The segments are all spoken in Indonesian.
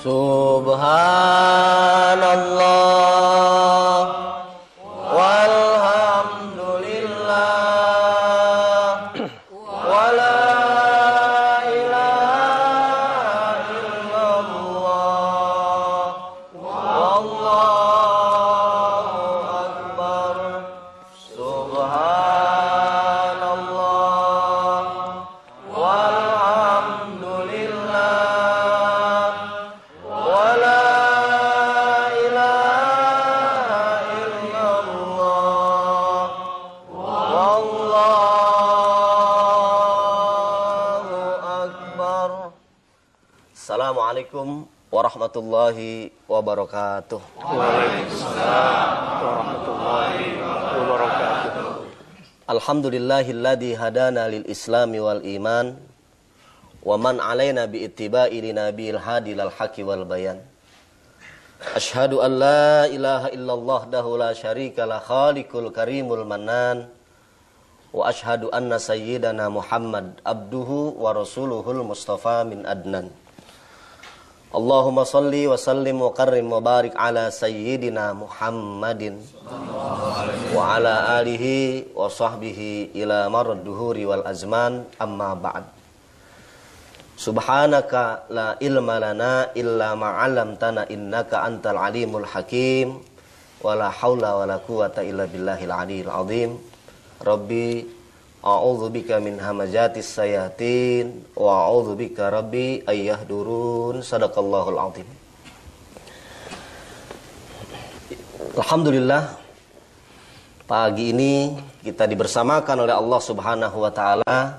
Subhanallah walhamdulillah wala ilaha illallah wallahu akbar. Subhanallah walhamdulillah wala ilaha illallah wallahu akbar. Assalamualaikum warahmatullahi wabarakatuh. Waalaikumsalam warahmatullahi wabarakatuh. Alhamdulillahilladzi hadana lil islami wal iman wa man alaina bi ittiba'i li nabiyil hadi lal haqqi wal bayan. Asyhadu an la ilaha illallah dahu la syarika la khaliqul karimul mannan wa asyhadu anna sayyidana Muhammad abduhu wa rasuluhul mustafa min adnan. Allahumma salli wa sallim wa karrim wa barik ala sayyidina Muhammadin wa ala alihi wa sahbihi ila marad duhuri wal azman, amma ba'd. Subhanaka la ilma lana illa ma 'allamtana innaka antal alimul hakim wa la haula wa la quwata illa billahil aliyil azim. Rabbi a'udzu bika min hamazatis sayatin wa a'udzu bika rabbi ayyahdurun. Sadaqallahul azim. Alhamdulillah, pagi ini kita dibersamakan oleh Allah Subhanahu wa taala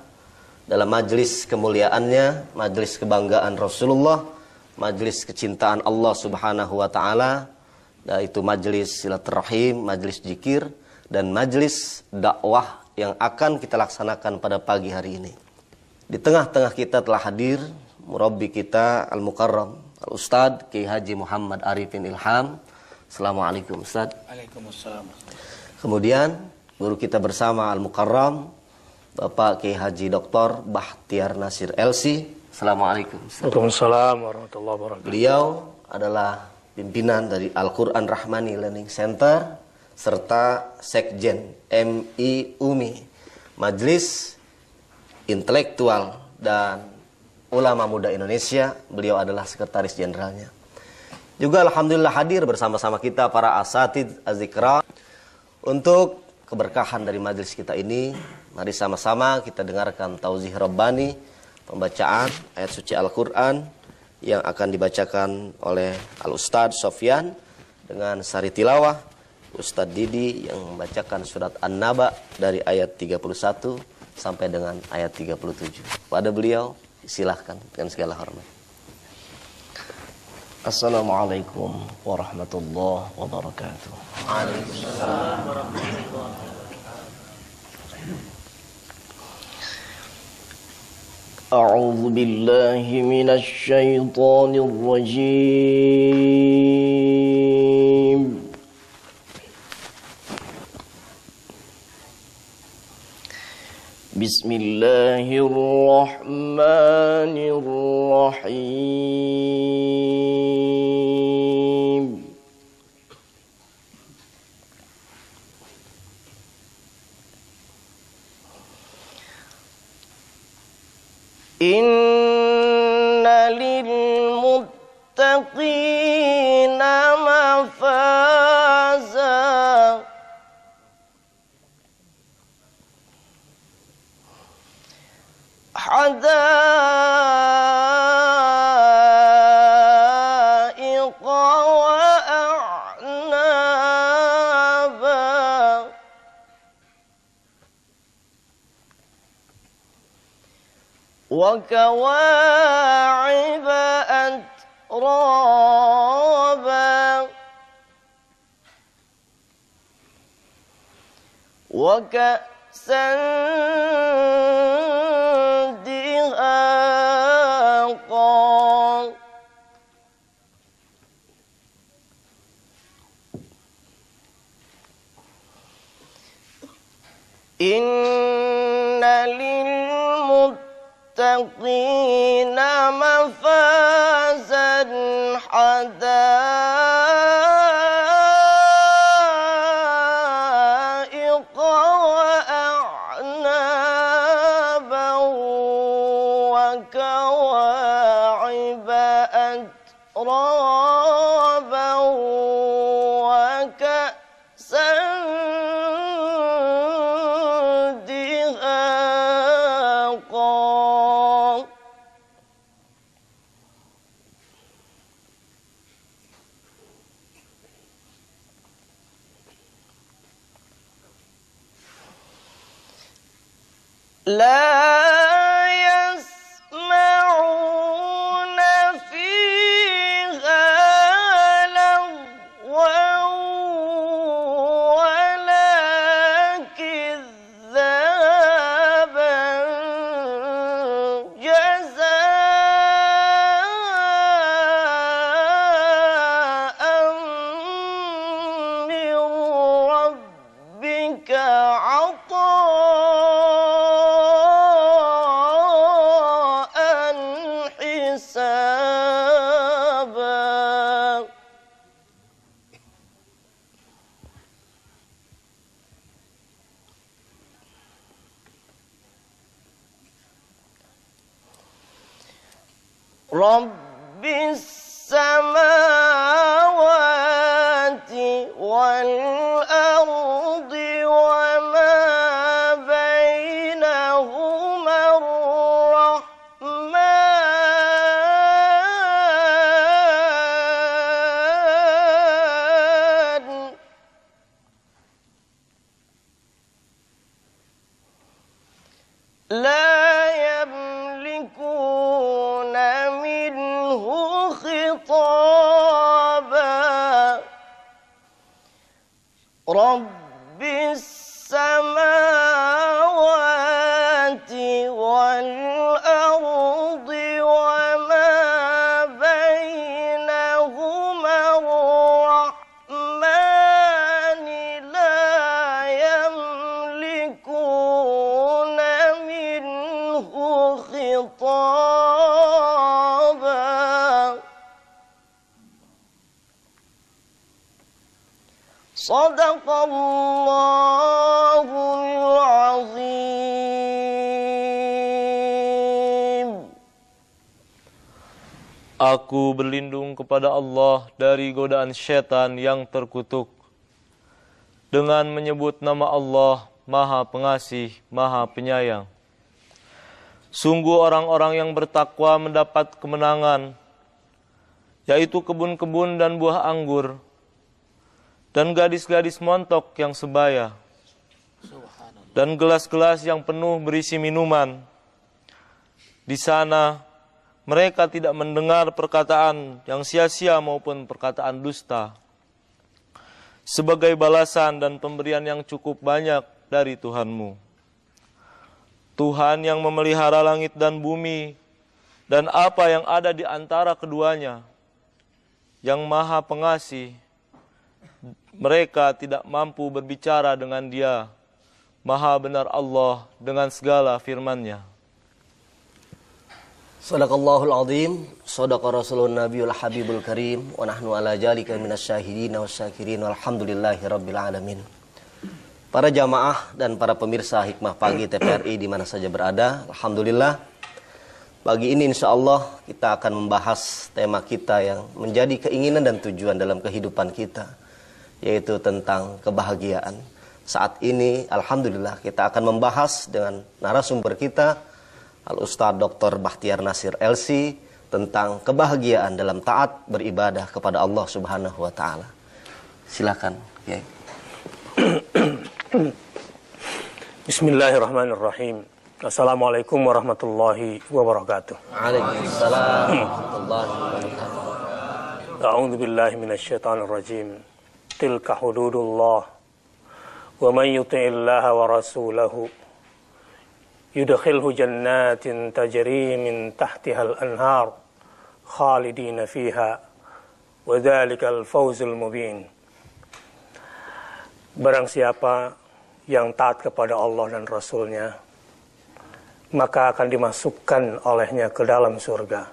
dalam majelis kemuliaannya, majelis kebanggaan Rasulullah, majelis kecintaan Allah Subhanahu wa taala, yaitu majelis silaturahim, majelis zikir dan majelis dakwah yang akan kita laksanakan pada pagi hari ini. Di tengah-tengah kita telah hadir murabbi kita Al-Mukarram Al-Ustadz Kiai Haji Muhammad Arifin Ilham. Assalamualaikum Ustadz. Waalaikumsalam. Kemudian guru kita bersama Al-Mukarram Bapak Kiai Haji Dr. Bahtiar Nasir LC. Assalamualaikum Ustadz. Waalaikumsalam warahmatullahi wabarakatuh. Beliau adalah pimpinan dari Al-Quran Rahmani Learning Center serta Sekjen MI UMI, Majelis Intelektual dan Ulama Muda Indonesia. Beliau adalah sekretaris jenderalnya. Juga alhamdulillah hadir bersama-sama kita para asatidz azikra. Untuk keberkahan dari majelis kita ini, mari sama-sama kita dengarkan tauzih Rabbani, pembacaan ayat suci Al-Quran yang akan dibacakan oleh Al-Ustadz Sofyan dengan sari tilawah Ustadz Didi yang membacakan surat An-Naba dari ayat 31 sampai dengan ayat 37. Pada beliau silahkan dengan segala hormat. Assalamualaikum warahmatullahi wabarakatuh. Waalaikumsalam warahmatullahi wabarakatuh. A'udzu billahi minasy syaithanir rajim. Bismillahirrahmanirrahim. Inna lil muttaqina mafaza hadaiqa wa a'naba wa kawa'iba atraba wa ka'san Inna lil muttaqina mafazan شرابا وكأسا دهاقا لا يسمعون فيها لغوا ولا كذابا جزاء من ربك عطاء حسابا رب السماوات والأرض وما بينهما الرحمن لا يملكون منه خطابا رب السماوات والأرض وما بينهما الرحمن لا يملكون منه خطابا صدق الله العظيم. Aku berlindung kepada Allah dari godaan syaitan yang terkutuk dengan menyebut nama Allah Maha Pengasih, Maha Penyayang. Sungguh orang-orang yang bertakwa mendapat kemenangan, yaitu kebun-kebun dan buah anggur, dan gadis-gadis montok yang sebaya, dan gelas-gelas yang penuh berisi minuman. Di sana mereka tidak mendengar perkataan yang sia-sia maupun perkataan dusta, sebagai balasan dan pemberian yang cukup banyak dari Tuhanmu. Tuhan yang memelihara langit dan bumi dan apa yang ada di antara keduanya, yang Maha Pengasih. Mereka tidak mampu berbicara dengan Dia. Maha benar Allah dengan segala firman-Nya. Sadaqallahul azim, sadaqa rasulun nabiyul habibul karim, wa nahnu ala jalika minasyahidina wasyakirin, walhamdulillahi rabbil alamin. Para jamaah dan para pemirsa Hikmah Pagi TVRI di mana saja berada, alhamdulillah. Pagi ini insya Allah kita akan membahas tema kita yang menjadi keinginan dan tujuan dalam kehidupan kita, yaitu tentang kebahagiaan. Saat ini alhamdulillah kita akan membahas dengan narasumber kita, Al-Ustadz Dr. Bakhtiar Nasir LC, tentang kebahagiaan dalam taat beribadah kepada Allah Subhanahu wa taala. Silakan, Kiai. Bismillahirrahmanirrahim. Assalamualaikum warahmatullahi wabarakatuh. Waalaikumsalam warahmatullahi wabarakatuh. A'udzu billahi minasyaitonir rajim. Tilka hududullah. Wa man yuti'illaha wa rasulahu yudkhilhu jannatin tajri min tahtihal anhar khalidina fiha wa dzalikal fawzul mubin. Barang siapa yang taat kepada Allah dan Rasulnya, maka akan dimasukkan olehnya ke dalam surga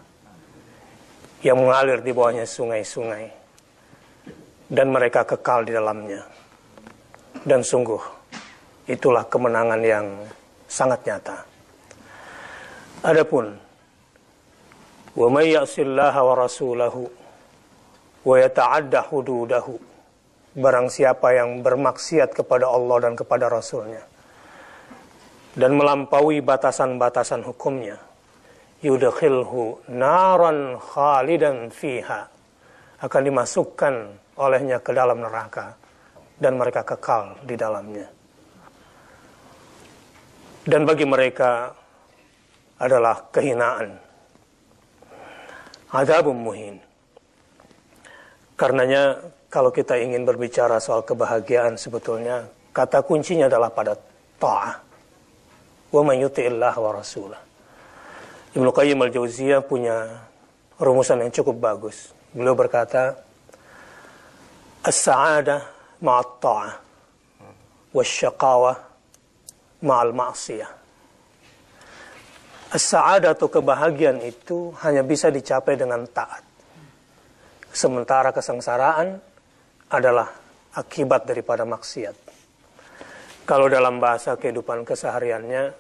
yang mengalir di bawahnya sungai-sungai, dan mereka kekal di dalamnya. Dan sungguh itulah kemenangan yang sangat nyata. Adapun wa may ya'sillaha wa rasulahu wa yata'adda hududahu, barang siapa yang bermaksiat kepada Allah dan kepada Rasulnya dan melampaui batasan-batasan hukumnya, yudkhilhu naran khalidan fiha, akan dimasukkan olehnya ke dalam neraka dan mereka kekal di dalamnya. Dan bagi mereka adalah kehinaan, adzabun muhin. Karenanya kalau kita ingin berbicara soal kebahagiaan, sebetulnya kata kuncinya adalah pada ta'ah. Wa man yuti'illah wa rasulah. Ibnu Qayyim al-Jauziyah punya rumusan yang cukup bagus. Beliau berkata, as-sa'adah ma'at ta'ah wasyaqawah ma'al ma'siyah. As-sa'adah atau kebahagiaan itu hanya bisa dicapai dengan taat. Sementara kesengsaraan adalah akibat daripada maksiat. Kalau dalam bahasa kehidupan kesehariannya,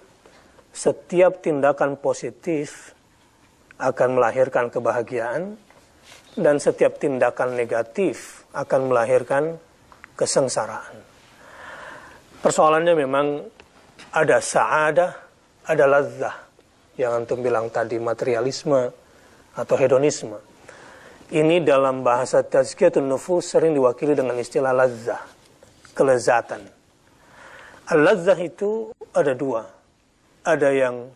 setiap tindakan positif akan melahirkan kebahagiaan dan setiap tindakan negatif akan melahirkan kesengsaraan. Persoalannya memang ada sa'adah, ada ladzah. Yang antum bilang tadi materialisme atau hedonisme. Ini dalam bahasa tazkiyatun nufus sering diwakili dengan istilah ladzah, kelezatan. Al-ladzah itu ada dua. Ada yang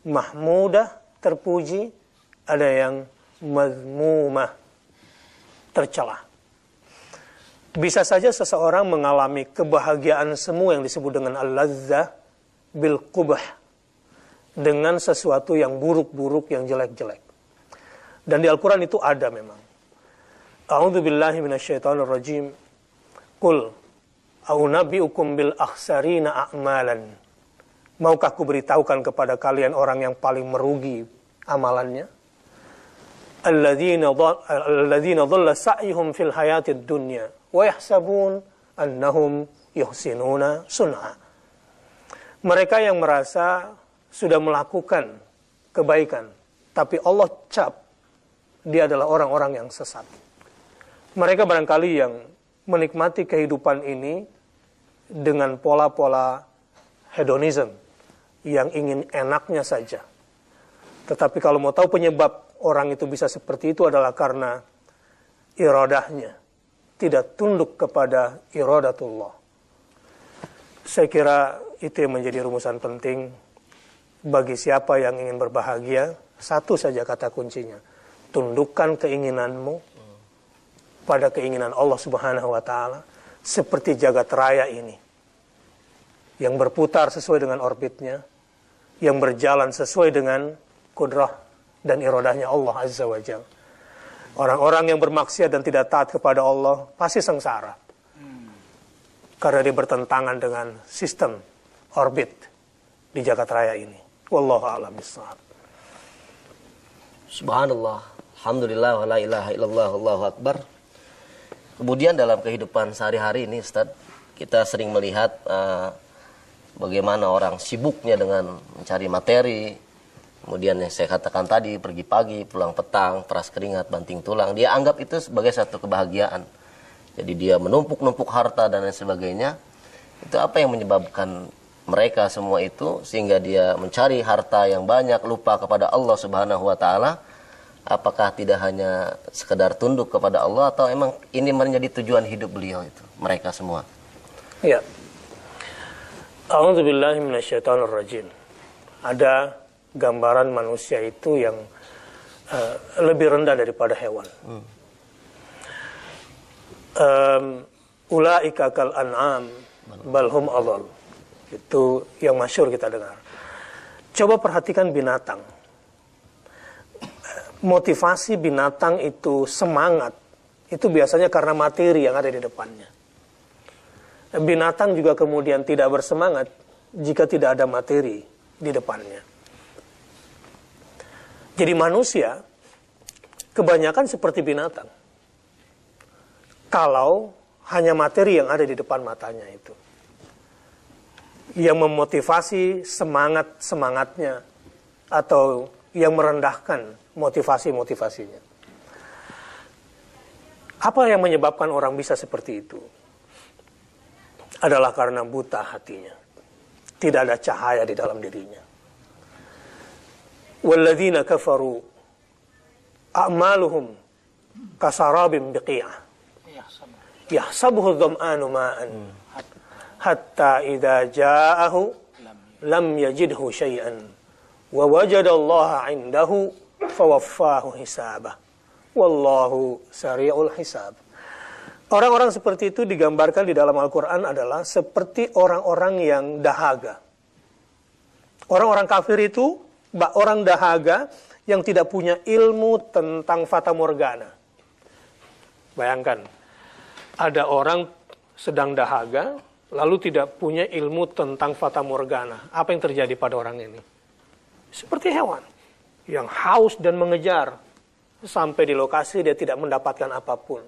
mahmudah, terpuji, ada yang mazmumah, tercela. Bisa saja seseorang mengalami kebahagiaan semua yang disebut dengan al-ladzah bil qubah, dengan sesuatu yang buruk-buruk, yang jelek-jelek. Dan di Al-Quran itu ada memang. A'udzu billahi minasyaitonir rajim. Qul a'unabbi'ukum bil akhsarina a'malan. Maukah ku beritahukan kepada kalian orang yang paling merugi amalannya? Alladzina dhalla sa'yuhum fil hayatid dunya wa yahsabun annahum yuhsinuna sun'a. Mereka yang merasa sudah melakukan kebaikan, tapi Allah cap dia adalah orang-orang yang sesat. Mereka barangkali yang menikmati kehidupan ini dengan pola-pola hedonism, yang ingin enaknya saja. Tetapi kalau mau tahu penyebab orang itu bisa seperti itu adalah karena iradahnya tidak tunduk kepada iradatullah. Saya kira itu yang menjadi rumusan penting bagi siapa yang ingin berbahagia. Satu saja kata kuncinya, tundukkan keinginanmu pada keinginan Allah Subhanahu wa Ta'ala, seperti jagat raya ini yang berputar sesuai dengan orbitnya, yang berjalan sesuai dengan kudrah dan iradahnya Allah Azza wa Jalla. Orang-orang yang bermaksiat dan tidak taat kepada Allah pasti sengsara, karena dia bertentangan dengan sistem orbit di jagat raya ini. Wallahu a'lam bishawab. Subhanallah, alhamdulillah, wa la ilaha illallah, Allahu akbar. Kemudian dalam kehidupan sehari-hari ini, Ustaz, kita sering melihat bagaimana orang sibuknya dengan mencari materi. Kemudian yang saya katakan tadi, pergi pagi, pulang petang, peras keringat, banting tulang. Dia anggap itu sebagai satu kebahagiaan. Jadi dia menumpuk-numpuk harta dan lain sebagainya. Itu apa yang menyebabkan mereka semua itu sehingga dia mencari harta yang banyak, lupa kepada Allah Subhanahu wa Ta'ala? Apakah tidak hanya sekedar tunduk kepada Allah, atau emang ini menjadi tujuan hidup beliau itu, mereka semua? Ya. A'udzu billahi minasyaitonir rajim. Ada gambaran manusia itu yang lebih rendah daripada hewan. Ulaika kal an'am bal hum adall. Itu yang masyhur kita dengar. Coba perhatikan binatang. Motivasi binatang itu semangat, itu biasanya karena materi yang ada di depannya. Binatang juga kemudian tidak bersemangat jika tidak ada materi di depannya. Jadi manusia kebanyakan seperti binatang. Kalau hanya materi yang ada di depan matanya itu, yang memotivasi semangatnya atau yang merendahkan motivasinya. Apa yang menyebabkan orang bisa seperti itu? Adalah karena buta hatinya. Tidak ada cahaya di dalam dirinya. Walladzina kafaru a'maluhum kasarabim biqi'ah yahsabuhu dham'anu ma'an hatta idza ja'ahu lam yajidhu syai'an wa wajadallaha 'indahu fawaffahu hisabah wallahu sari'ul hisab. Orang-orang seperti itu digambarkan di dalam Al-Quran adalah seperti orang-orang yang dahaga. Orang-orang kafir itu orang dahaga yang tidak punya ilmu tentang fata morgana. Bayangkan, ada orang sedang dahaga, lalu tidak punya ilmu tentang fata morgana. Apa yang terjadi pada orang ini? Seperti hewan yang haus dan mengejar. Sampai di lokasi dia tidak mendapatkan apapun.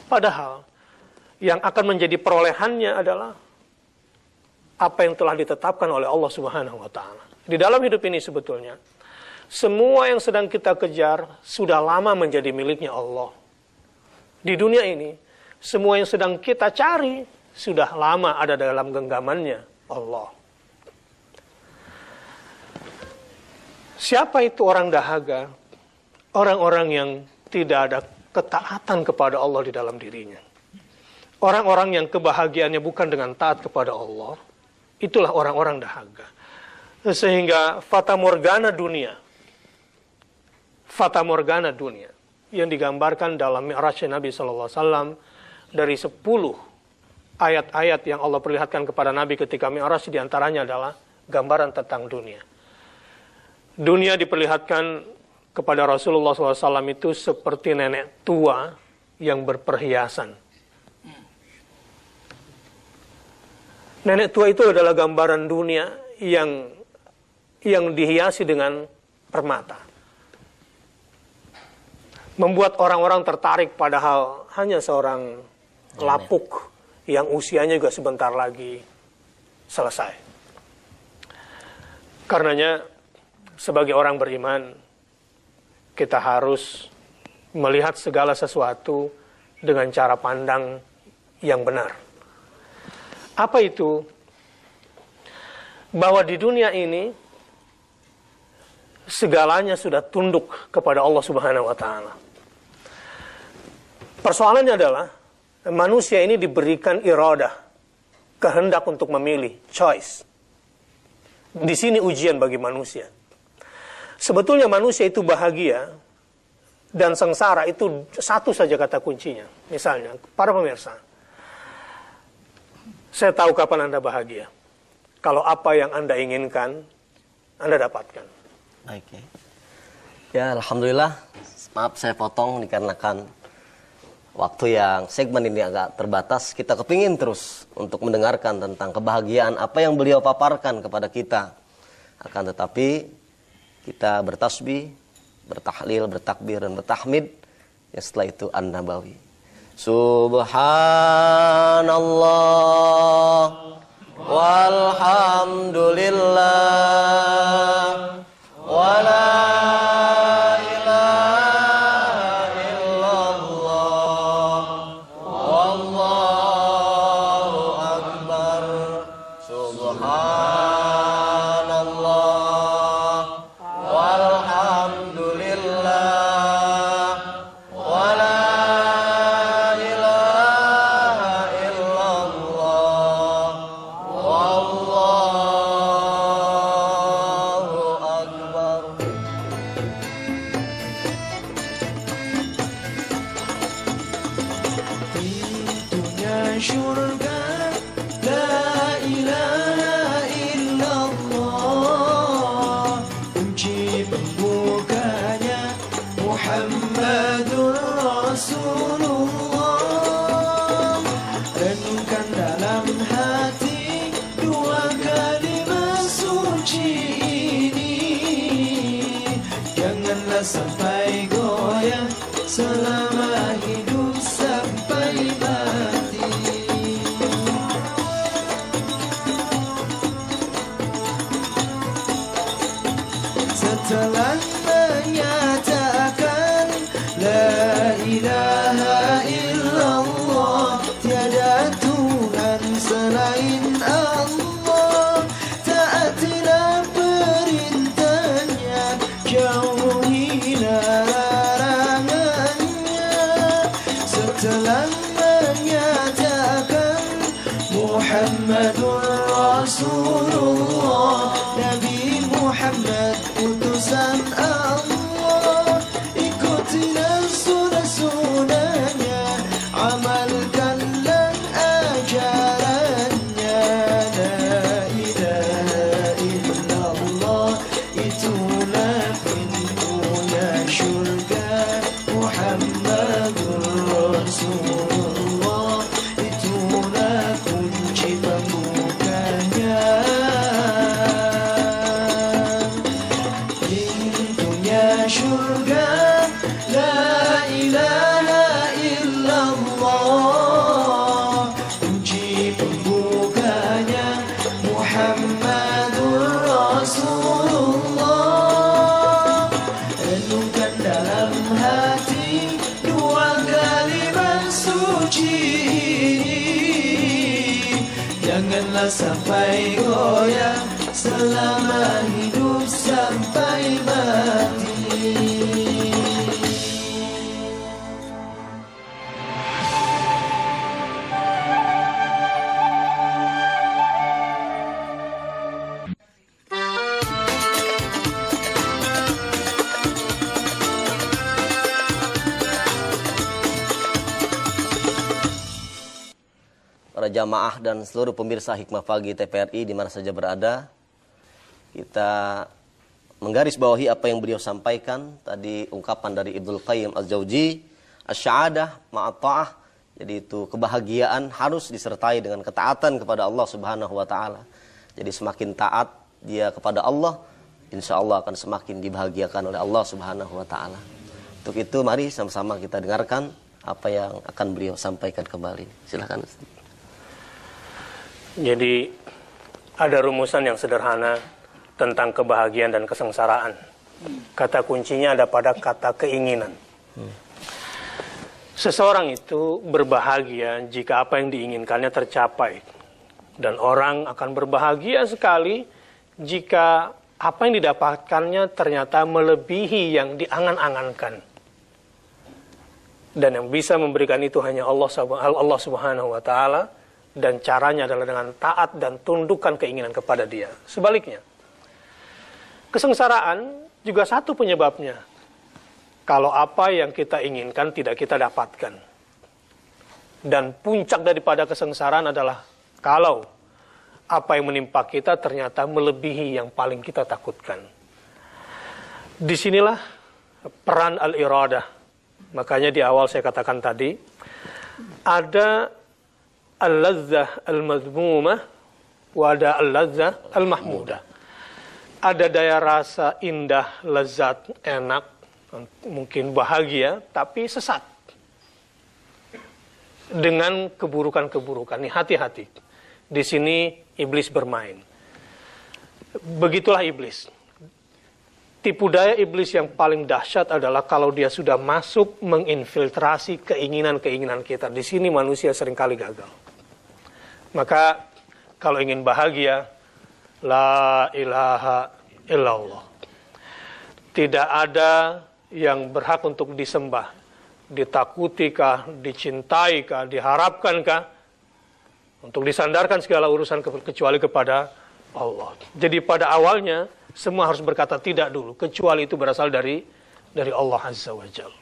Padahal yang akan menjadi perolehannya adalah apa yang telah ditetapkan oleh Allah Subhanahu wa taala. Di dalam hidup ini sebetulnya semua yang sedang kita kejar sudah lama menjadi miliknya Allah. Di dunia ini semua yang sedang kita cari sudah lama ada dalam genggamannya Allah. Siapa itu orang dahaga? Orang-orang yang tidak ada ketaatan kepada Allah di dalam dirinya. Orang-orang yang kebahagiaannya bukan dengan taat kepada Allah, itulah orang-orang dahaga. Sehingga fata morgana dunia yang digambarkan dalam Mi'raj Nabi SAW dari 10 ayat-ayat yang Allah perlihatkan kepada Nabi ketika Mi'raj, diantaranya adalah gambaran tentang dunia. Dunia diperlihatkan kepada Rasulullah SAW itu seperti nenek tua yang berperhiasan. Nenek tua itu adalah gambaran dunia yang dihiasi dengan permata. Membuat orang-orang tertarik padahal hanya seorang lapuk yang usianya juga sebentar lagi selesai. Karenanya sebagai orang beriman, kita harus melihat segala sesuatu dengan cara pandang yang benar. Apa itu? Bahwa di dunia ini segalanya sudah tunduk kepada Allah Subhanahu wa taala. Persoalannya adalah manusia ini diberikan iradah, kehendak untuk memilih, choice. Di sini ujian bagi manusia. Sebetulnya manusia itu bahagia dan sengsara itu satu saja kata kuncinya. Misalnya, para pemirsa, saya tahu kapan Anda bahagia. Kalau apa yang Anda inginkan, Anda dapatkan. Oke. Ya, alhamdulillah. Maaf saya potong dikarenakan waktu yang segmen ini agak terbatas. Kita kepingin terus untuk mendengarkan tentang kebahagiaan apa yang beliau paparkan kepada kita. Akan tetapi kita bertasbih, bertahlil, bertakbir, dan bertahmid. Ya, setelah itu an-nabawi. Subhanallah walhamdulillah wala ilaha illallah wallahu akbar. Subhanallah walhamdulillah wala ilaha illallah wallahu akbar. Pintunya syurga, la ilaha illallah. Kunci pembukanya Muhammadur Rasulullah. Renungkan dalam hati dua kalimat suci ini. Janganlah sampai goyah selama hidup sampai mati. Setelah menyatakan la ilaha illallah bulan menyatakan Muhammadur Rasulullah, Nabi Muhammad utusan Allah. Ikutilah sunah-sunahnya, amalkanlah ajarannya. La ilaha illallah, itulah pintunya syurga. Muhammadur Rasulullah, itulah kunci pembukanya. Pintunya syurga, la ilaha illallah, kunci pembukanya Muhammadur Rasulullah. Renungkan dalam hati dua kalimat suci ini, janganlah sampai goyah selama hidup sampai mati. Para jamaah dan seluruh pemirsa Hikmah Pagi TVRI di mana saja berada, kita menggarisbawahi apa yang beliau sampaikan tadi, ungkapan dari Ibnul Qayyim Al-Jauzi, asy-sya'adah ma'at ta'ah. Jadi itu kebahagiaan harus disertai dengan ketaatan kepada Allah Subhanahu wa taala. Jadi semakin taat dia kepada Allah, insya Allah akan semakin dibahagiakan oleh Allah Subhanahu wa taala. Untuk itu mari sama-sama kita dengarkan apa yang akan beliau sampaikan kembali. Silakan Ustaz. Jadi ada rumusan yang sederhana tentang kebahagiaan dan kesengsaraan. Kata kuncinya ada pada kata keinginan. Seseorang itu berbahagia jika apa yang diinginkannya tercapai. Dan orang akan berbahagia sekali jika apa yang didapatkannya ternyata melebihi yang diangan-angankan. Dan yang bisa memberikan itu hanya Allah Subhanahu wa taala, dan caranya adalah dengan taat dan tundukkan keinginan kepada Dia. Sebaliknya, kesengsaraan juga satu penyebabnya. Kalau apa yang kita inginkan tidak kita dapatkan. Dan puncak daripada kesengsaraan adalah kalau apa yang menimpa kita ternyata melebihi yang paling kita takutkan. Disinilah peran al-iradah. Makanya di awal saya katakan tadi, ada al-lazzah al-mazmumah wa ada al-lazzah al-mahmudah. Ada daya rasa indah, lezat, enak, mungkin bahagia, tapi sesat. Dengan keburukan-keburukan. Nih, hati-hati. Di sini iblis bermain. Begitulah iblis. Tipu daya iblis yang paling dahsyat adalah kalau dia sudah masuk menginfiltrasi keinginan-keinginan kita. Di sini manusia seringkali gagal. Maka kalau ingin bahagia, la ilaha illallah. Tidak ada yang berhak untuk disembah, ditakutikah, dicintaiikah, diharapkankah, untuk disandarkan segala urusan kecuali kepada Allah. Jadi pada awalnya semua harus berkata tidak dulu, kecuali itu berasal dari Allah Azza wa Jalla.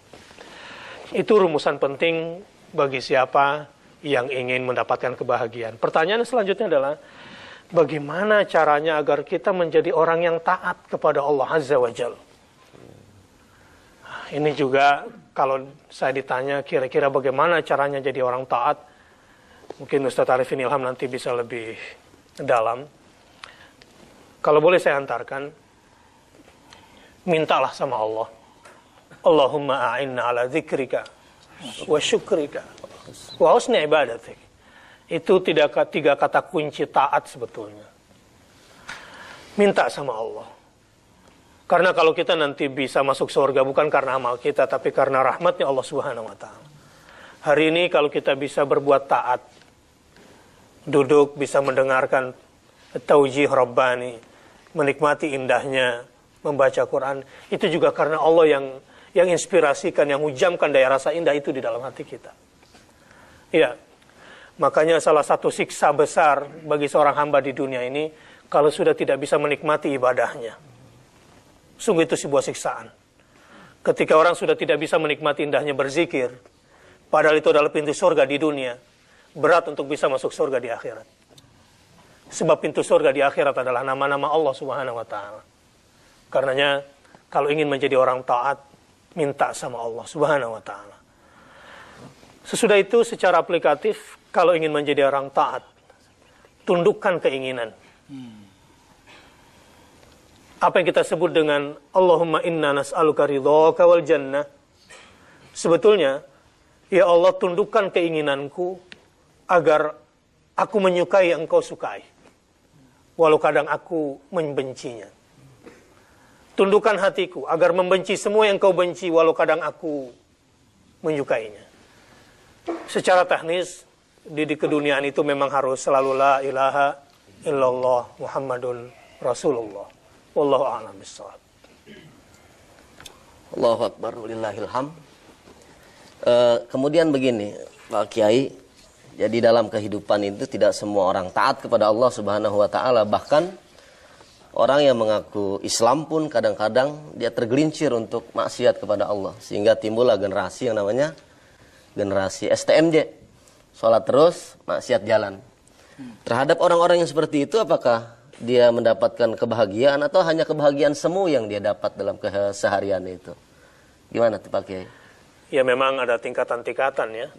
Itu rumusan penting bagi siapa yang ingin mendapatkan kebahagiaan. Pertanyaan selanjutnya adalah, bagaimana caranya agar kita menjadi orang yang taat kepada Allah Azza wa Jalla? Ini juga kalau saya ditanya kira-kira bagaimana caranya jadi orang taat, mungkin Ustaz Arifin Ilham nanti bisa lebih dalam. Kalau boleh saya antarkan, mintalah sama Allah. Allahumma a'inna ala dzikrika wa syukrika wa husni ibadatik. Itu tiga kata kunci taat sebetulnya. Minta sama Allah. Karena kalau kita nanti bisa masuk surga bukan karena amal kita, tapi karena rahmatnya Allah Subhanahu wa ta'ala. Hari ini kalau kita bisa berbuat taat, duduk bisa mendengarkan taujih Rabbani, menikmati indahnya membaca Quran, itu juga karena Allah yang inspirasikan, yang hujamkan daya rasa indah itu di dalam hati kita. Iya. Makanya salah satu siksa besar bagi seorang hamba di dunia ini kalau sudah tidak bisa menikmati ibadahnya. Sungguh itu sebuah siksaan. Ketika orang sudah tidak bisa menikmati indahnya berzikir, padahal itu adalah pintu surga di dunia, berat untuk bisa masuk surga di akhirat. Sebab pintu surga di akhirat adalah nama-nama Allah Subhanahu wa taala. Karenanya kalau ingin menjadi orang taat, minta sama Allah Subhanahu wa taala. Sesudah itu secara aplikatif, kalau ingin menjadi orang taat, tundukkan keinginan. Apa yang kita sebut dengan Allahumma inna nas'aluka ridhaka wal jannah. Sebetulnya, ya Allah, tundukkan keinginanku agar aku menyukai yang Engkau sukai, walau kadang aku membencinya. Tundukkan hatiku agar membenci semua yang Engkau benci, walau kadang aku menyukainya. Secara teknis, di keduniaan itu memang harus selalu la ilaha illallah Muhammadun Rasulullah. Wallahu a'lam bishawab. Allahu Akbar, walillahil hamd. Kemudian begini, Pak Kiai, jadi dalam kehidupan itu tidak semua orang taat kepada Allah Subhanahu wa taala, bahkan orang yang mengaku Islam pun kadang-kadang dia tergelincir untuk maksiat kepada Allah, sehingga timbullah generasi yang namanya generasi STMJ, sholat terus, maksiat jalan. Terhadap orang-orang yang seperti itu, apakah dia mendapatkan kebahagiaan atau hanya kebahagiaan semu yang dia dapat dalam keseharian itu? Gimana tuh Pak Kiai? Ya memang ada tingkatan-tingkatan ya.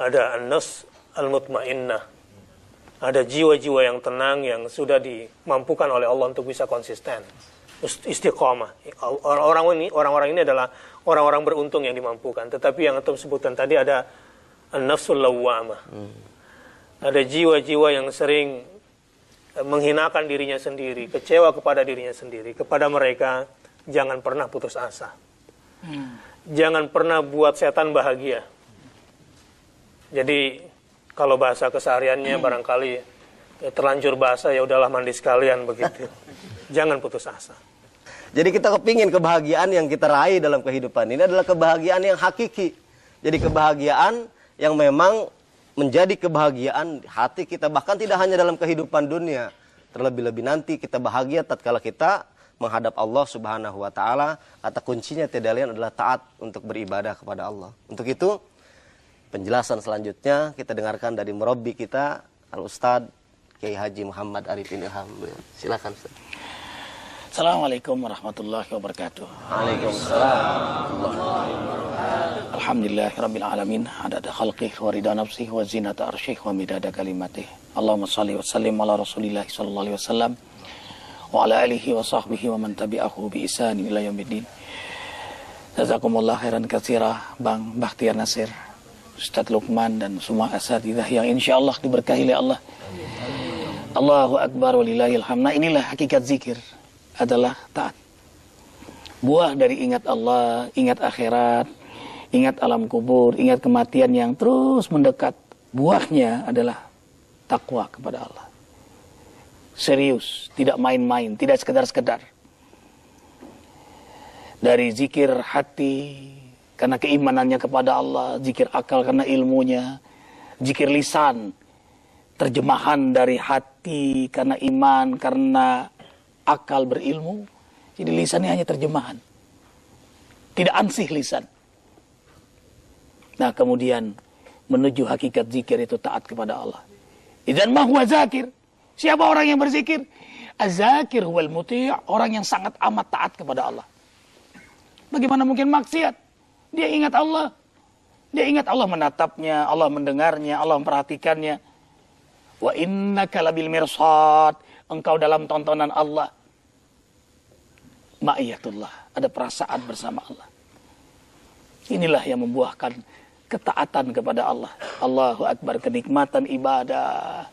Ada an-nafs al-mutmainnah. Ada jiwa-jiwa yang tenang yang sudah dimampukan oleh Allah untuk bisa konsisten, istiqomah. Orang-orang ini adalah orang-orang beruntung yang dimampukan. Tetapi yang antum sebutkan tadi ada an-nafsul lawwamah. Ada jiwa-jiwa yang sering menghinakan dirinya sendiri, kecewa kepada dirinya sendiri. Kepada mereka jangan pernah putus asa. Jangan pernah buat setan bahagia. Jadi kalau bahasa kesehariannya barangkali terlanjur bahasa, ya udahlah mandi sekalian begitu. Jangan putus asa. Jadi kita kepingin kebahagiaan yang kita raih dalam kehidupan ini adalah kebahagiaan yang hakiki. Jadi kebahagiaan yang memang menjadi kebahagiaan hati kita, bahkan tidak hanya dalam kehidupan dunia. Terlebih-lebih nanti kita bahagia tatkala kita menghadap Allah Subhanahu wa taala. Kata kuncinya tidak lain adalah taat untuk beribadah kepada Allah. Untuk itu penjelasan selanjutnya kita dengarkan dari murabbi kita Al-Ustadz Kiai Haji Muhammad Arifin Ilham. Silakan Ustaz. Assalamualaikum warahmatullahi wabarakatuh. Waalaikumsalam. Alhamdulillahirabbil alamin, adada khalqihi wa rida nafsihi wa zinata arsyihi wa midada kalimatihi. Allahumma shalli wa sallim ala Rasulillah sallallahu alaihi wasallam wa ala alihi wa sahbihi wa man tabi'ahu bi ihsan ila yaumiddin. Jazakumullah khairan katsira Bang Bakhtiar Nasir, Ustaz Lukman dan semua asatidzah yang insyaallah diberkahi oleh Allah. Allahu akbar walillahil hamd. Nah, inilah hakikat zikir, adalah taat. Buah dari ingat Allah, ingat akhirat, ingat alam kubur, ingat kematian yang terus mendekat. Buahnya adalah takwa kepada Allah. Serius, tidak main-main, tidak sekedar-sekedar. Dari zikir hati karena keimanannya kepada Allah, zikir akal karena ilmunya, zikir lisan, terjemahan dari hati karena iman, karena akal berilmu. Jadi lisannya hanya terjemahan, tidak ansih lisan. Nah, kemudian menuju hakikat zikir itu taat kepada Allah. Idzan ma huwa zakir. Siapa orang yang berzikir? Az-zakir huwal muti', orang yang sangat amat taat kepada Allah. Bagaimana mungkin maksiat? Dia ingat Allah. Dia ingat Allah menatapnya, Allah mendengarnya, Allah memperhatikannya. Wa innaka labil mirsad, engkau dalam tontonan Allah. Ma'iyatullah, ada perasaan bersama Allah. Inilah yang membuahkan ketaatan kepada Allah. Allahu akbar, kenikmatan ibadah,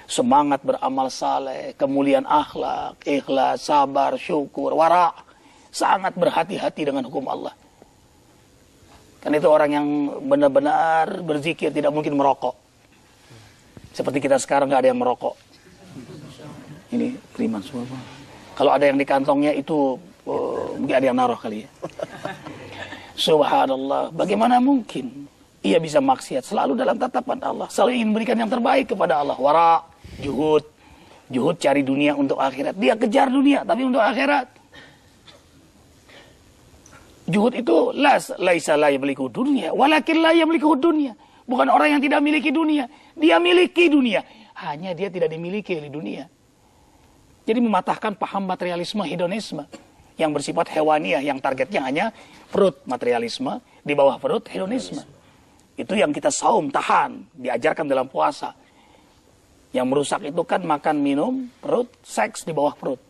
semangat beramal saleh, kemuliaan akhlak, ikhlas, sabar, syukur, wara', sangat berhati-hati dengan hukum Allah. Karena itu orang yang benar-benar berzikir tidak mungkin merokok. Seperti kita sekarang nggak ada yang merokok. Ini beriman semua. Kalau ada yang di kantongnya itu mungkin ada yang naruh kali ya. Subhanallah, bagaimana mungkin ia bisa maksiat, selalu dalam tatapan Allah, selalu ingin memberikan yang terbaik kepada Allah. Wara, juhud cari dunia untuk akhirat. Dia kejar dunia tapi untuk akhirat. Juhud itu laisa la yamliku dunya, walakin la yamliku dunya. Bukan orang yang tidak memiliki dunia, dia miliki dunia, hanya dia tidak dimiliki oleh dunia. Jadi mematahkan paham materialisme, hedonisme yang bersifat hewaniah, yang targetnya hanya perut, materialisme, di bawah perut hedonisme. Itu yang kita saum, tahan, diajarkan dalam puasa. Yang merusak itu kan makan, minum, perut, seks di bawah perut.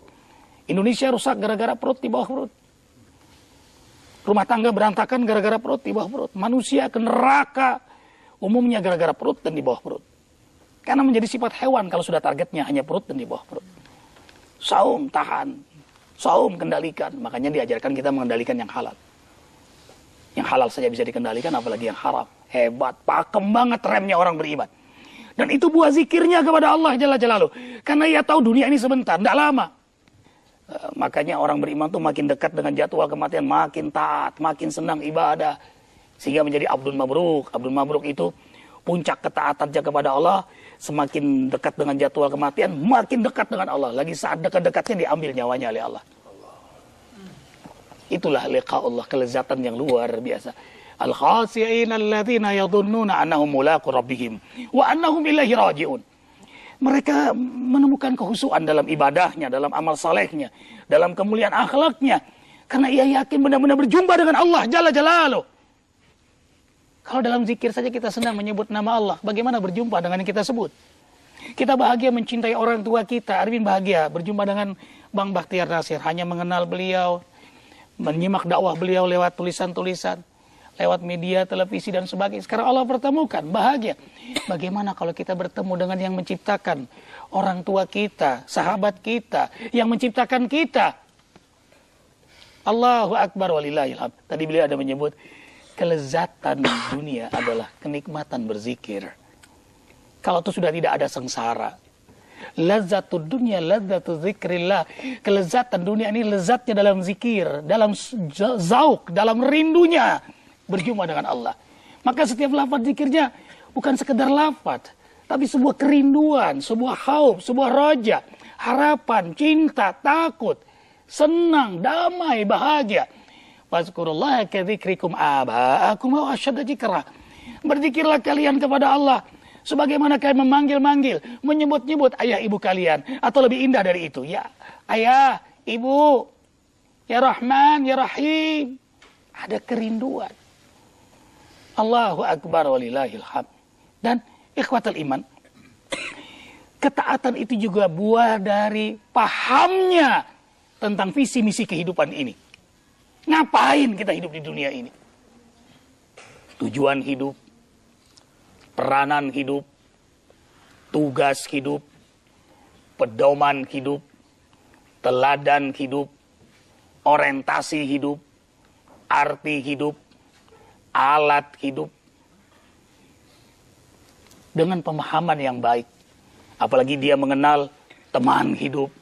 Indonesia rusak gara-gara perut di bawah perut. Rumah tangga berantakan gara-gara perut di bawah perut. Manusia ke neraka umumnya gara-gara perut dan di bawah perut. Karena menjadi sifat hewan kalau sudah targetnya hanya perut dan di bawah perut. Saum, tahan. Saum, kendalikan. Makanya diajarkan kita mengendalikan yang halal. Yang halal saja bisa dikendalikan, apalagi yang haram. Hebat, pakem banget remnya orang beriman. Dan itu buah zikirnya kepada Allah Jalla Jalaluh. Karena ia tahu dunia ini sebentar, tidak lama. Makanya orang beriman tuh makin dekat dengan jadwal kematian, makin taat, makin senang ibadah. Sehingga menjadi Abdul Mabruk. Abdul Mabruk itu puncak ketaatannya kepada Allah. Semakin dekat dengan jadwal kematian, makin dekat dengan Allah. Lagi saat dekat-dekatnya diambil nyawanya oleh Allah. Itulah liqa Allah, kelezatan yang luar biasa. Al-khasi'ina alladzina yadhunnuna annahum mulaqu rabbihim wa annahum ilaihi raji'un. Mereka menemukan kehusuan dalam ibadahnya, dalam amal salehnya, dalam kemuliaan akhlaknya. Karena ia yakin benar-benar berjumpa dengan Allah Jalla Jalaluh. Kalau dalam zikir saja kita senang menyebut nama Allah, bagaimana berjumpa dengan yang kita sebut? Kita bahagia mencintai orang tua kita. Arvin bahagia berjumpa dengan Bang Bakhtiar Nasir, hanya mengenal beliau, menyimak dakwah beliau lewat tulisan-tulisan, lewat media, televisi, dan sebagainya. Sekarang Allah pertemukan, bahagia. Bagaimana kalau kita bertemu dengan yang menciptakan orang tua kita, sahabat kita, yang menciptakan kita? Allahu Akbar walillahil hamd. Tadi beliau ada menyebut, kelezatan dunia adalah kenikmatan berzikir. Kalau itu sudah tidak ada sengsara. Lazzatud dunya ladzatu zikrillah. Kelezatan dunia ini lezatnya dalam zikir, dalam zauk, dalam rindunya berjumpa dengan Allah. Maka setiap lafaz zikirnya bukan sekedar lafaz, tapi sebuah kerinduan, sebuah khauf, sebuah roja, harapan, cinta, takut, senang, damai, bahagia. Wazkurullaha kadzikrikum aba'akum wa asyadda dzikra. Berzikirlah kalian kepada Allah sebagaimana kalian memanggil-manggil, menyebut-nyebut ayah ibu kalian, atau lebih indah dari itu, ya ayah, ibu, ya Rahman, ya Rahim. Ada kerinduan. Allahu Akbar walillahil hamd. Dan ikhwatal iman, ketaatan itu juga buah dari pahamnya tentang visi misi kehidupan ini. Ngapain kita hidup di dunia ini? Tujuan hidup, peranan hidup, tugas hidup, pedoman hidup, teladan hidup, orientasi hidup, arti hidup, alat hidup. Dengan pemahaman yang baik. Apalagi dia mengenal teman hidup,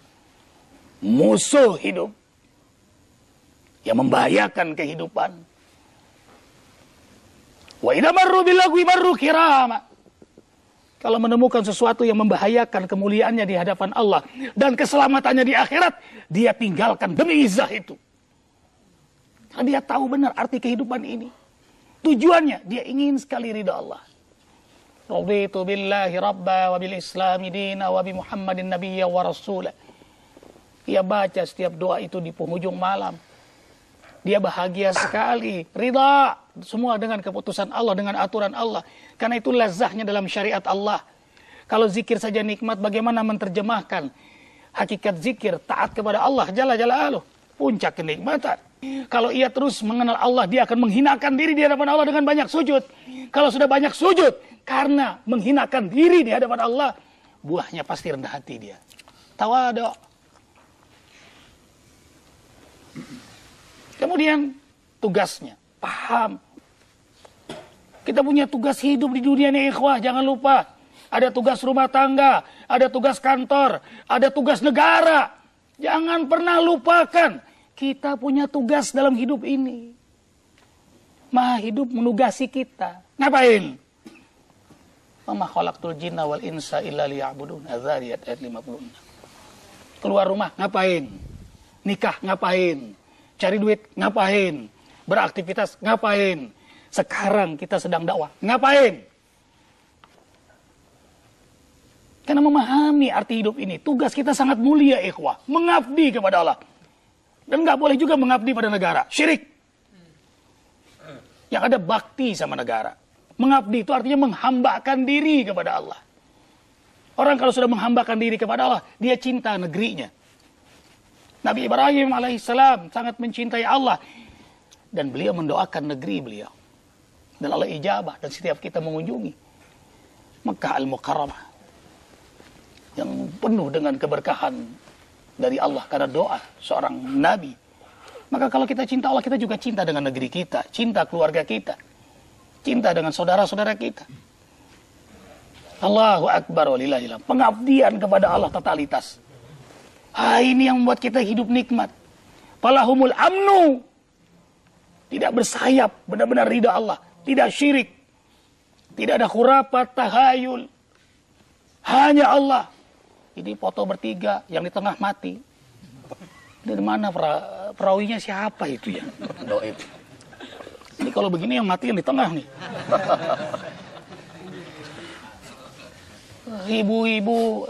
musuh hidup, yang membahayakan kehidupan. Wa idza marru bilagwi marru kirama. Kalau menemukan sesuatu yang membahayakan kemuliaannya di hadapan Allah dan keselamatannya di akhirat, dia tinggalkan demi izah itu. Karena dia tahu benar arti kehidupan ini. Tujuannya, dia ingin sekali ridha Allah. Raditu billahi rabba wa bil islami dina wa bi Muhammadin nabiyya wa rasulah. Dia baca setiap doa itu di penghujung malam. Dia bahagia sekali, ridha semua dengan keputusan Allah, dengan aturan Allah. Karena itu lazahnya dalam syariat Allah. Kalau zikir saja nikmat, bagaimana menerjemahkan hakikat zikir, taat kepada Allah Jalla Jalaluh, puncak kenikmatan. Kalau ia terus mengenal Allah, dia akan menghinakan diri di hadapan Allah dengan banyak sujud. Kalau sudah banyak sujud, karena menghinakan diri di hadapan Allah, buahnya pasti rendah hati dia. Tawadu. Kemudian tugasnya, paham. Kita punya tugas hidup di dunia ini, ikhwah, jangan lupa. Ada tugas rumah tangga, ada tugas kantor, ada tugas negara. Jangan pernah lupakan, kita punya tugas dalam hidup ini. Maha hidup menugasi kita. Ngapain? Wa ma khalaqtul jinna wal insa illa liya'budun. Az-Zariyat ayat 56. Keluar rumah ngapain? Nikah ngapain? Cari duit ngapain? Beraktivitas ngapain? Sekarang kita sedang dakwah ngapain? Karena memahami arti hidup ini, tugas kita sangat mulia, ikhwah. Mengabdi kepada Allah. Dan nggak boleh juga mengabdi pada negara. Syirik. Yang ada bakti sama negara. Mengabdi itu artinya menghambakan diri kepada Allah. Orang kalau sudah menghambakan diri kepada Allah, dia cinta negerinya. Nabi Ibrahim alaihissalam sangat mencintai Allah. Dan beliau mendoakan negeri beliau. Dan Allah ijabah. Dan setiap kita mengunjungi Mekah Al-Mukarramah. Yang penuh dengan keberkahan dari Allah karena doa seorang nabi. Maka kalau kita cinta Allah, kita juga cinta dengan negeri kita, cinta keluarga kita, cinta dengan saudara-saudara kita. Allahu Akbar walillahil hamd. Pengabdian kepada Allah totalitas. Ini yang membuat kita hidup nikmat. Falahumul amnu. Tidak bersayap, benar-benar ridha Allah, tidak syirik. Tidak ada khurafat, tahayul. Hanya Allah. Ini foto bertiga, yang di tengah mati. Dari mana perawinya siapa itu ya? Doib. Ini kalau begini yang mati yang di tengah nih. Ibu-ibu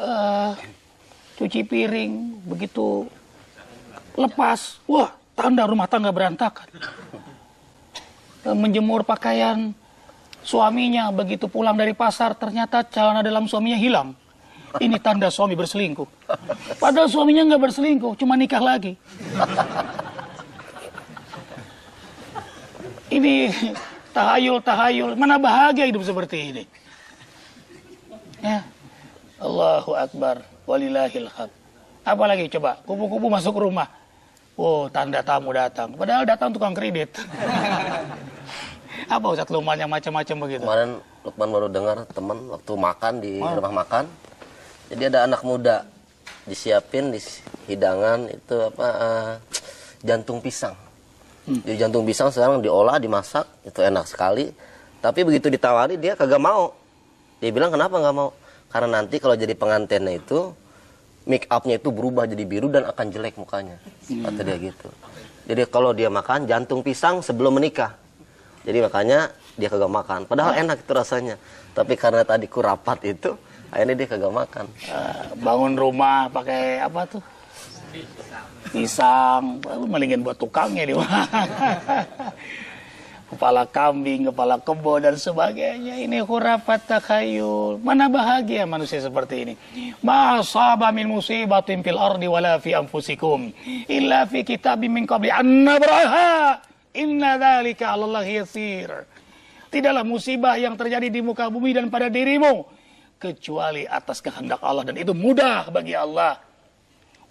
cuci piring, begitu lepas, wah tanda rumah tangga berantakan. Menjemur pakaian suaminya, begitu pulang dari pasar, ternyata celana dalam suaminya hilang. Ini tanda suami berselingkuh. Padahal suaminya nggak berselingkuh, cuma nikah lagi. Ini tahayul. Mana bahagia hidup seperti ini? Ya. Allahu Akbar. Walillahil hamd. Apalagi coba, kupu-kupu masuk rumah. Oh, tanda tamu datang. Padahal datang tukang kredit. Apa Ustaz Lukman yang macam-macam begitu? Kemarin Lukman baru dengar teman waktu makan di rumah makan. Jadi ada anak muda disiapin di hidangan itu jantung pisang. Jadi jantung pisang sekarang diolah, dimasak, itu enak sekali. Tapi begitu ditawari dia kagak mau. Dia bilang kenapa nggak mau? Karena nanti kalau jadi pengantinnya itu make upnya itu berubah jadi biru dan akan jelek mukanya. Kata dia gitu. Jadi kalau dia makan jantung pisang sebelum menikah. Jadi makanya dia kagak makan. Padahal enak itu rasanya. Tapi karena tadi kurapat itu, akhirnya dia kagak makan. Bangun rumah pakai apa tuh? Pisang. Malingin buat tukangnya di mana? Kepala kambing, kepala kebo dan sebagainya. Ini khurafat takhayul. Mana bahagia manusia seperti ini? Ma asaba min musibatin fil ardi wala fi anfusikum illa fi kitabim min qabli an nabraha. Inna dzalika 'alallahi yasir. Tidaklah musibah yang terjadi di muka bumi dan pada dirimu kecuali atas kehendak Allah, dan itu mudah bagi Allah.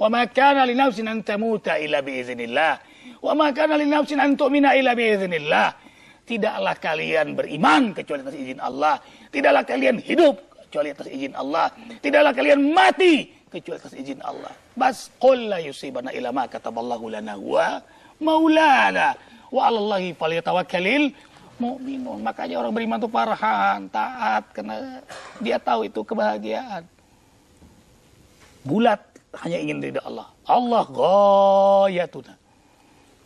Wa ma kana li nafsin an tamuta illa bi idznillah. Wa ma kana li nafsin an tu'mina illa bi idznillah. Tidaklah kalian beriman kecuali atas izin Allah. Tidaklah kalian hidup kecuali atas izin Allah. Tidaklah kalian mati kecuali atas izin Allah. Bas qul la yusibana illa ma kataballahu lana wa maulana wa 'alallahi falyatawakkalul mu'minun. Makanya orang beriman itu parahan, taat, karena dia tahu itu kebahagiaan. Bulat hanya ingin ridha Allah. Allah ghayatuna.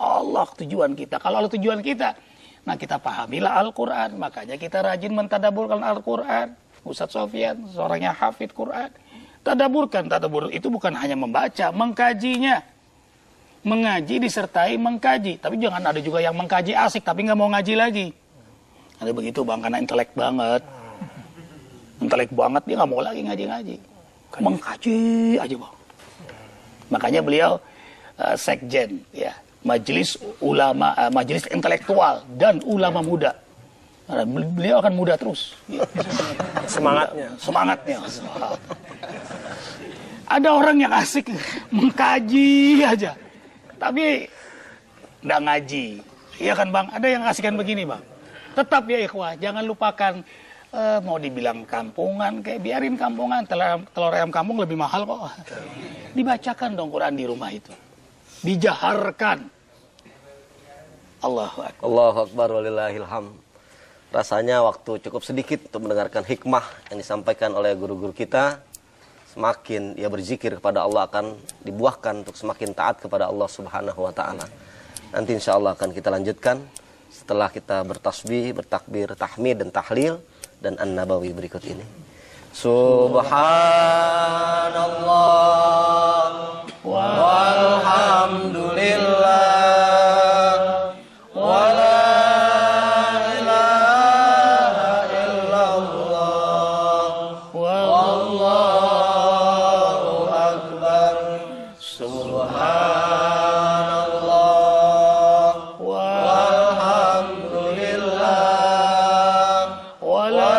Allah tujuan kita. Kalau Allah tujuan kita, nah kita pahamilah Al-Quran. Makanya kita rajin mentadaburkan Al-Quran. Ustadz Sofyan, seorang yang hafid Quran. Tadaburkan. Tadabur itu bukan hanya membaca, mengkajinya. Mengaji disertai mengkaji. Tapi jangan ada juga yang mengkaji asik tapi nggak mau ngaji lagi. Ada begitu bang, karena intelek banget. Intelek banget, dia nggak mau lagi ngaji-ngaji. Mengkaji aja bang. Makanya beliau sekjen, ya, majelis ulama, majelis intelektual dan ulama muda. Karena beliau akan muda terus. Semangatnya. Ada orang yang asik mengkaji aja, tapi nggak ngaji. Iya kan bang? Ada yang asik begini bang. Tetap ya ikhwah, jangan lupakan. Mau dibilang kampungan, kayak biarin kampungan. Telur ayam kampung lebih mahal kok. Dibacakan dong Quran di rumah itu. Dijaharkan. Allahu Akbar. Allahu Akbar walillahilham. Rasanya waktu cukup sedikit untuk mendengarkan hikmah yang disampaikan oleh guru-guru kita. Semakin ia berzikir kepada Allah akan dibuahkan untuk semakin taat kepada Allah Subhanahu wa taala. Nanti insya Allah akan kita lanjutkan setelah kita bertasbih, bertakbir, tahmid dan tahlil dan an-nabawi berikut ini. Subhanallah walhamdulillah wala ilaha illallah wallahu akbar. Subhanallah walhamdulillah wala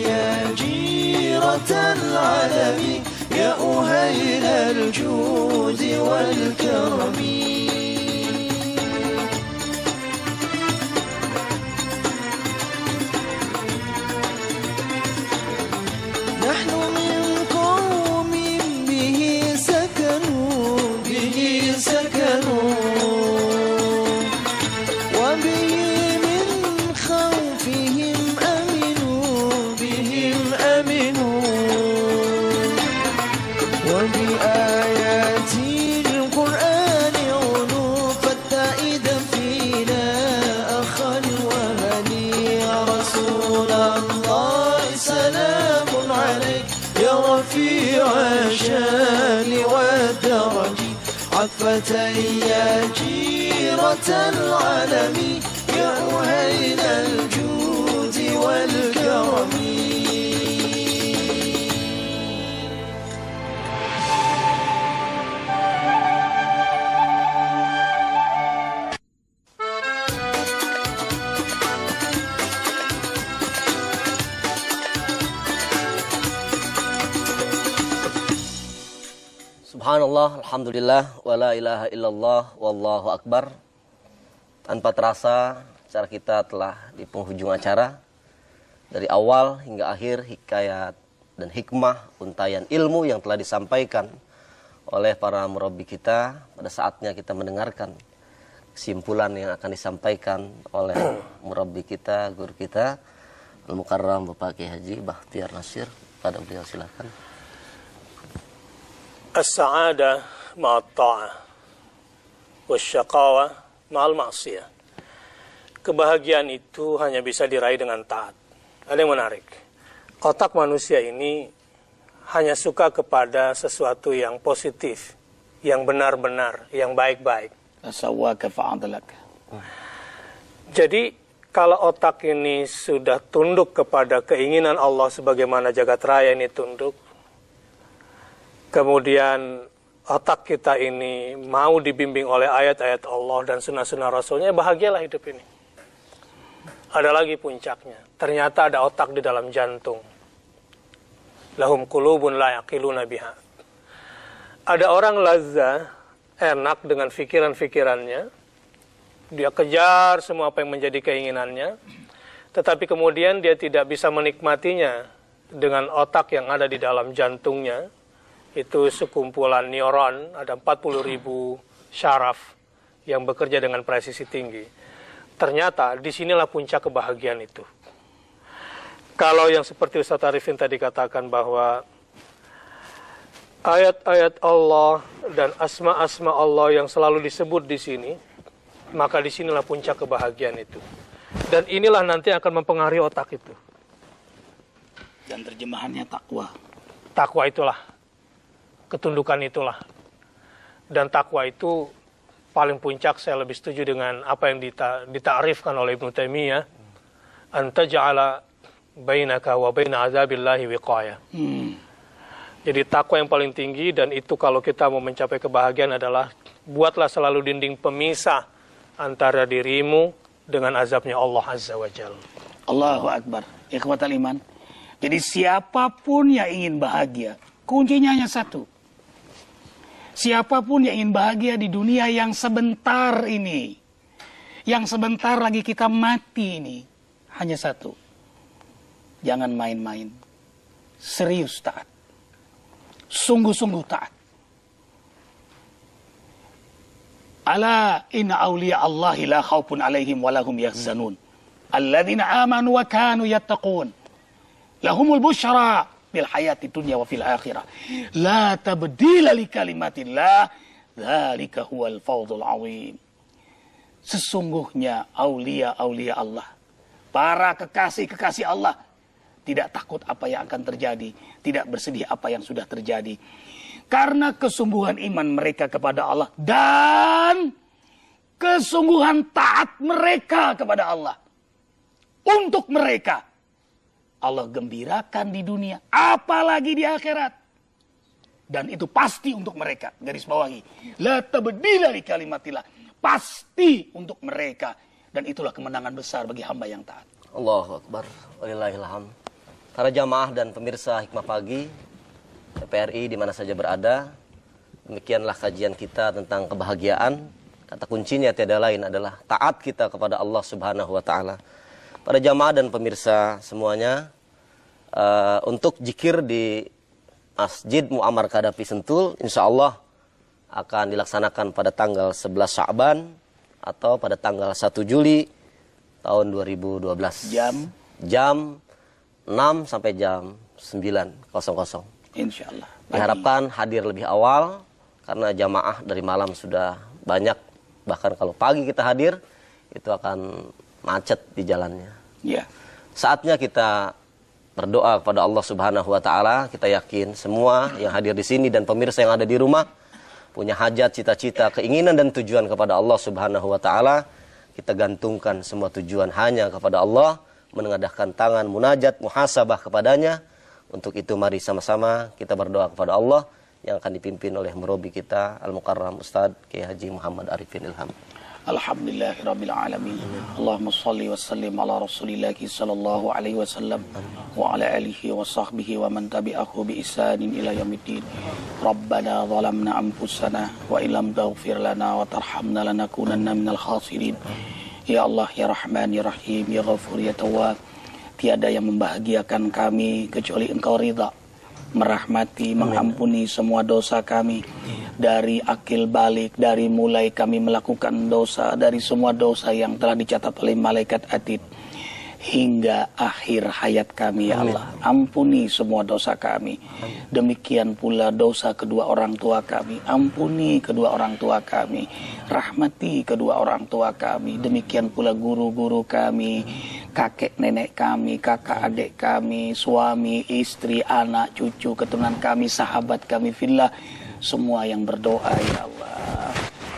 يا جيرة العالم يا أهيل الجود والكرم نحن من قوم به سكنوا وبه من خوفهم وبآيات القرآن عنوف التائد فينا أخا وهني يا رسول الله سلام عليك يا رفيع الشان والدرج عفة يا جيرة العالم يا أهيل الجود والكرم. Subhanallah, alhamdulillah, wala ilaha illallah, wallahu akbar. Tanpa terasa, acara kita telah di penghujung acara. Dari awal hingga akhir, hikayat dan hikmah, untayan ilmu yang telah disampaikan oleh para murabbi kita. Pada saatnya kita mendengarkan kesimpulan yang akan disampaikan oleh murabbi kita, guru kita, Al-Mukarram Bapak Kiai Haji Bahtiar Nasir. Pada beliau silakan. As-sa'adah ma'at ta'ah wasyaqawah ma'al ma'siyah. Kebahagiaan itu hanya bisa diraih dengan taat. Ada yang menarik. Otak manusia ini hanya suka kepada sesuatu yang positif, yang benar-benar, yang baik-baik. Asawwaka fa'adlak. Jadi kalau otak ini sudah tunduk kepada keinginan Allah sebagaimana jagat raya ini tunduk, kemudian otak kita ini mau dibimbing oleh ayat-ayat Allah dan sunnah-sunnah Rasulnya, bahagialah hidup ini. Ada lagi puncaknya. Ternyata ada otak di dalam jantung. Lahum qulubun la yaqiluna biha. Ada orang lazza, enak dengan pikiran-pikirannya. Dia kejar semua apa yang menjadi keinginannya. Tetapi kemudian dia tidak bisa menikmatinya dengan otak yang ada di dalam jantungnya. Itu sekumpulan neuron, ada 40.000 syaraf yang bekerja dengan presisi tinggi. Ternyata disinilah puncak kebahagiaan itu. Kalau yang seperti Ustaz Arifin tadi katakan bahwa ayat-ayat Allah dan asma-asma Allah yang selalu disebut di sini, maka disinilah puncak kebahagiaan itu. Dan inilah nanti akan mempengaruhi otak itu. Dan terjemahannya takwa. Takwa itulah. Ketundukan itulah. Dan takwa itu paling puncak, saya lebih setuju dengan apa yang ditakrifkan oleh Ibnu Taimiyah, anta ja'ala bainaka wa baina azabillahi wiqaya. Jadi takwa yang paling tinggi, dan itu kalau kita mau mencapai kebahagiaan adalah buatlah selalu dinding pemisah antara dirimu dengan azabnya Allah Azza wa Jalla. Allahu Akbar. Ikhwatal iman. Jadi siapapun yang ingin bahagia, kuncinya hanya satu. Siapapun yang ingin bahagia di dunia yang sebentar ini, yang sebentar lagi kita mati ini, hanya satu. Jangan main-main. Serius taat. Sungguh-sungguh taat. Ala inna awliya Allahi la khawfun alaihim walahum yahzanun. Alladzina amanu wa kanu yattaqun. Lahumul busyara bil hayati dunya wa fil akhirah. La tabdila li kalimatillah. Dzalika huwal fawzul azim. Sesungguhnya aulia-aulia Allah, para kekasih-kekasih Allah, tidak takut apa yang akan terjadi, tidak bersedih apa yang sudah terjadi. Karena kesungguhan iman mereka kepada Allah dan kesungguhan taat mereka kepada Allah. Untuk mereka, Allah gembirakan di dunia, apalagi di akhirat. Dan itu pasti untuk mereka, garis bawahi. La tabdila li kalimatillah. Pasti untuk mereka. Dan itulah kemenangan besar bagi hamba yang taat. Allahu Akbar. Walillahilhamd. Para jamaah dan pemirsa Hikmah Pagi TPRI di mana saja berada, demikianlah kajian kita tentang kebahagiaan. Kata kuncinya tiada lain adalah taat kita kepada Allah Subhanahu wa taala. Para jamaah dan pemirsa semuanya, untuk zikir di Masjid Muammar Qaddafi Sentul insyaallah akan dilaksanakan pada tanggal 11 Sya'ban atau pada tanggal 1 Juli tahun 2012. Jam 6 sampai jam 9.00. Insyaallah. Diharapkan hadir lebih awal karena jamaah dari malam sudah banyak. Bahkan kalau pagi kita hadir itu akan macet di jalannya. Ya. Saatnya kita berdoa kepada Allah Subhanahu wa taala. Kita yakin semua yang hadir di sini dan pemirsa yang ada di rumah punya hajat, cita-cita, keinginan dan tujuan kepada Allah Subhanahu wa taala. Kita gantungkan semua tujuan hanya kepada Allah, menengadahkan tangan munajat, muhasabah kepadanya. Untuk itu mari sama-sama kita berdoa kepada Allah yang akan dipimpin oleh murabi kita Al-Mukarram Ustaz Kiai Haji Muhammad Arifin Ilham. Alhamdulillahirabbil alamin. Allahumma shalli wa sallim ala Rasulillah sallallahu alaihi wasallam wa ala alihi wa sahbihi wa man tabi'ahu bi ihsanin ila yaumiddin. Rabbana zalamna anfusana wa illam taghfir lana wa tarhamna lanakunanna minal khasirin. Ya Allah, ya Rahman, ya Rahim, ya Ghafur, ya Tawwab. Tiada yang membahagiakan kami kecuali Engkau ridha, merahmati, mengampuni semua dosa kami. Dari akil balik, dari mulai kami melakukan dosa, dari semua dosa yang telah dicatat oleh malaikat atid, hingga akhir hayat kami, ya Allah. Ampuni semua dosa kami. Demikian pula dosa kedua orang tua kami. Ampuni kedua orang tua kami. Rahmati kedua orang tua kami. Demikian pula guru-guru kami, kakek nenek kami, kakak adik kami, suami, istri, anak, cucu, keturunan kami, sahabat kami fillah. Semua yang berdoa, ya Allah.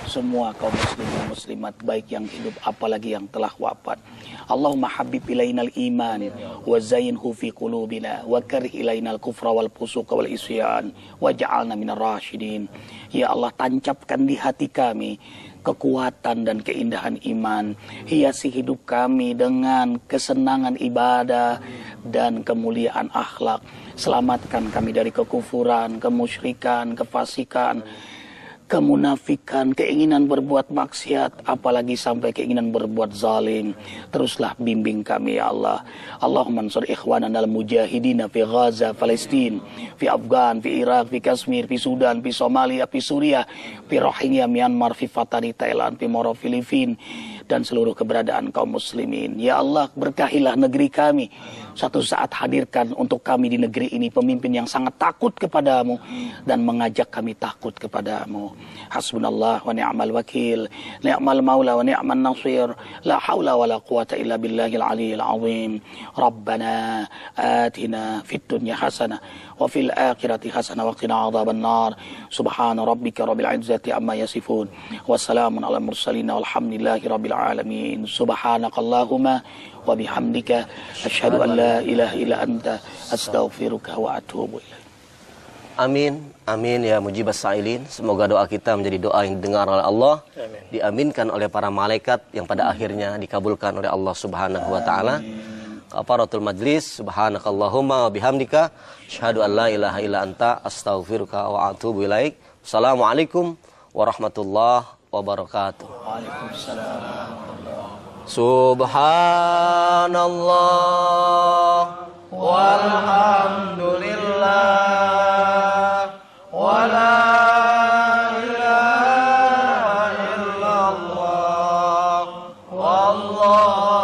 Semua kaum muslimin muslimat, baik yang hidup apalagi yang telah wafat. Allahumma habib ilainal iman wa zayyinhu fi qulubina wa karih ilainal kufra wal fusuqa wal isyan waj'alna minar rasyidin. Ya Allah, tancapkan di hati kami kekuatan dan keindahan iman. Hiasi hidup kami dengan kesenangan ibadah dan kemuliaan akhlak. Selamatkan kami dari kekufuran, kemusyrikan, kefasikan, kemunafikan, keinginan berbuat maksiat, apalagi sampai keinginan berbuat zalim. Teruslah bimbing kami, ya Allah. Allahumma ansur ikhwanana al-mujahidina fi Gaza, Palestin, fi Afgan, fi Irak, fi Kashmir, fi Sudan, fi Somalia, fi Suriah, fi Rohingya, Myanmar, fi Fatani, Thailand, fi Moro, Filipina, dan seluruh keberadaan kaum muslimin. Ya Allah, berkahilah negeri kami. Suatu saat hadirkan untuk kami di negeri ini pemimpin yang sangat takut kepadamu dan mengajak kami takut kepadamu. Hasbunallah wa ni'mal wakil, ni'mal maula wa ni'man nasir, la hawla wa la quwata illa billahil aliyyil azim. Rabbana atina fid dunya hasanah wa fil akhirati hasanah wa qina adzaban nar. Subhana rabbika rabbil izzati amma yasifun. Wassalamun ala mursalin walhamdulillahi rabbil alamin. Subhanakallahumma wa bihamdika asyhadu an la ilaha illa anta astaghfiruka wa atubu ilaik. Amin, amin ya mujibas sa'ilin. Semoga doa kita menjadi doa yang didengar oleh Allah, diaminkan oleh para malaikat yang pada akhirnya dikabulkan oleh Allah Subhanahu wa taala. kafaratul majlis. Subhanakallahumma wa bihamdika asyhadu an la ilaha illa anta astaghfiruka wa atubu ilaik. Assalamualaikum warahmatullahi wabarakatuh. Subhanallah walhamdulillah wala ilaha illallah wallah